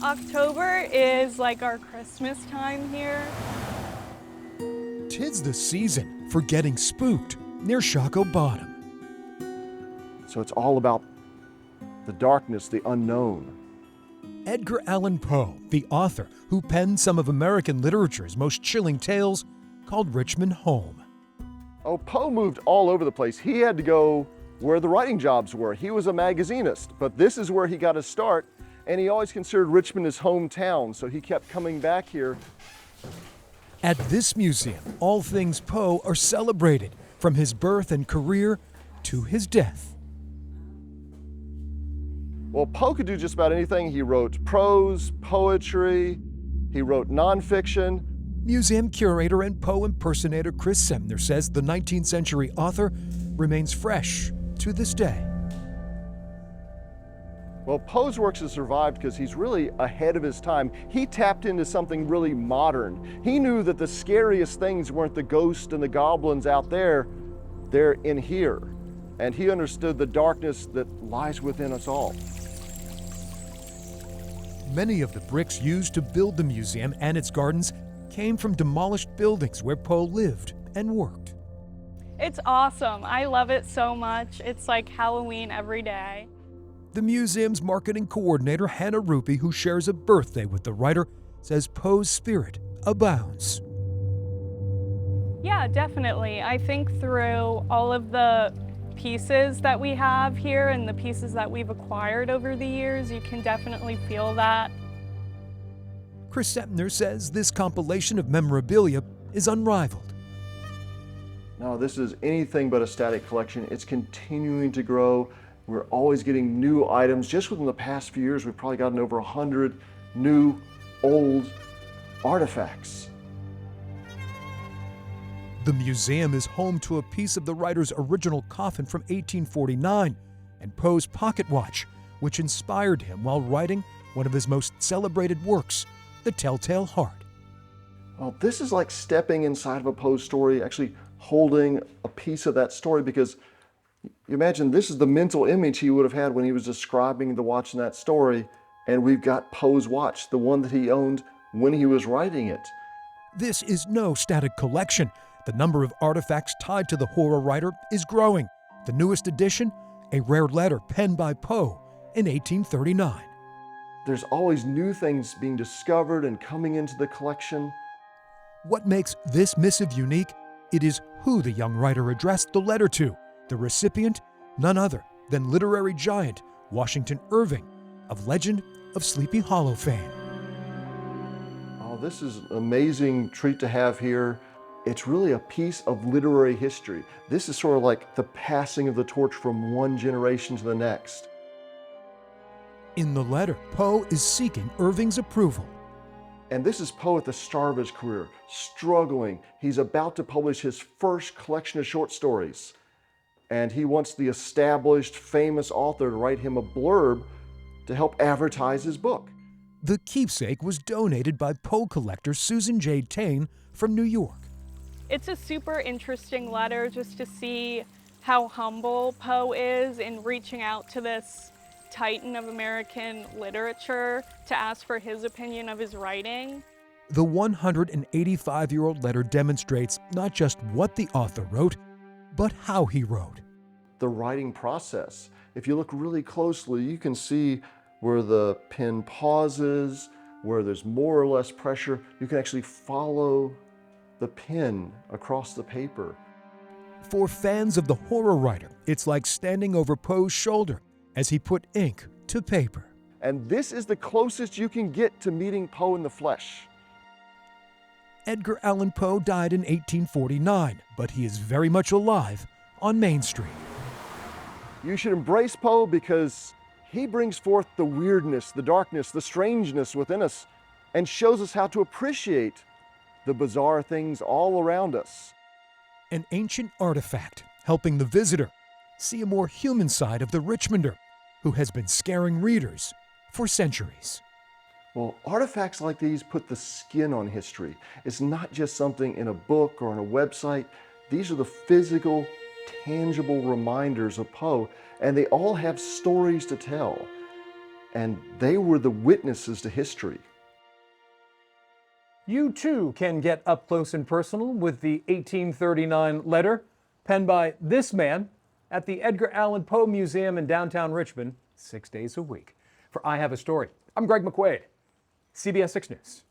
October is like our Christmas time here. 'Tis the season for getting spooked near Shockoe Bottom. So it's all about the darkness, the unknown. Edgar Allan Poe, the author who penned some of American literature's most chilling tales, called Richmond home. Oh, Poe moved all over the place. He had to go where the writing jobs were. He was a magazinist, but this is where he got his start, and he always considered Richmond his hometown, so he kept coming back here. At this museum, all things Poe are celebrated, from his birth and career to his death. Well, Poe could do just about anything. He wrote prose, poetry, he wrote nonfiction. Museum curator and Poe impersonator Chris Semtner says the 19th century author remains fresh to this day. Well, Poe's works have survived because he's really ahead of his time. He tapped into something really modern. He knew that the scariest things weren't the ghosts and the goblins out there, they're in here. And he understood the darkness that lies within us all. Many of the bricks used to build the museum and its gardens came from demolished buildings where Poe lived and worked. It's awesome. I love it so much. It's like Halloween every day. The museum's marketing coordinator, Hannah Rupi, who shares a birthday with the writer, says Poe's spirit abounds. Yeah, definitely. I think through all of the pieces that we have here and the pieces that we've acquired over the years, you can definitely feel that. Chris Semtner says this compilation of memorabilia is unrivaled. No, this is anything but a static collection. It's continuing to grow. We're always getting new items. Just within the past few years, we've probably gotten over 100 new, old artifacts. The museum is home to a piece of the writer's original coffin from 1849 and Poe's pocket watch, which inspired him while writing one of his most celebrated works, The Telltale Heart. Well, this is like stepping inside of a Poe story, actually holding a piece of that story, because you imagine this is the mental image he would have had when he was describing the watch in that story, and we've got Poe's watch, the one that he owned when he was writing it. This is no static collection. The number of artifacts tied to the horror writer is growing. The newest addition, a rare letter penned by Poe in 1839. There's always new things being discovered and coming into the collection. What makes this missive unique? It is who the young writer addressed the letter to. The recipient, none other than literary giant Washington Irving, of Legend of Sleepy Hollow fame. Oh, this is an amazing treat to have here. It's really a piece of literary history. This is sort of like the passing of the torch from one generation to the next. In the letter, Poe is seeking Irving's approval. And this is Poe at the start of his career, struggling. He's about to publish his first collection of short stories. And he wants the established, famous author to write him a blurb to help advertise his book. The keepsake was donated by Poe collector Susan J. Taine from New York. It's a super interesting letter just to see how humble Poe is in reaching out to this titan of American literature to ask for his opinion of his writing. The 185-year-old letter demonstrates not just what the author wrote, but how he wrote. The writing process. If you look really closely, you can see where the pen pauses, where there's more or less pressure. You can actually follow the pen across the paper. For fans of the horror writer, it's like standing over Poe's shoulder as he put ink to paper. And this is the closest you can get to meeting Poe in the flesh. Edgar Allan Poe died in 1849, but he is very much alive on Main Street. You should embrace Poe because he brings forth the weirdness, the darkness, the strangeness within us, and shows us how to appreciate the bizarre things all around us. An ancient artifact helping the visitor see a more human side of the Richmonder, who has been scaring readers for centuries. Well, artifacts like these put the skin on history. It's not just something in a book or on a website. These are the physical, tangible reminders of Poe, and they all have stories to tell. and they were the witnesses to history. You too can get up close and personal with the 1839 letter penned by this man at the Edgar Allan Poe Museum in downtown Richmond 6 days a week. For I Have a Story, I'm Greg McQuade, CBS 6 News.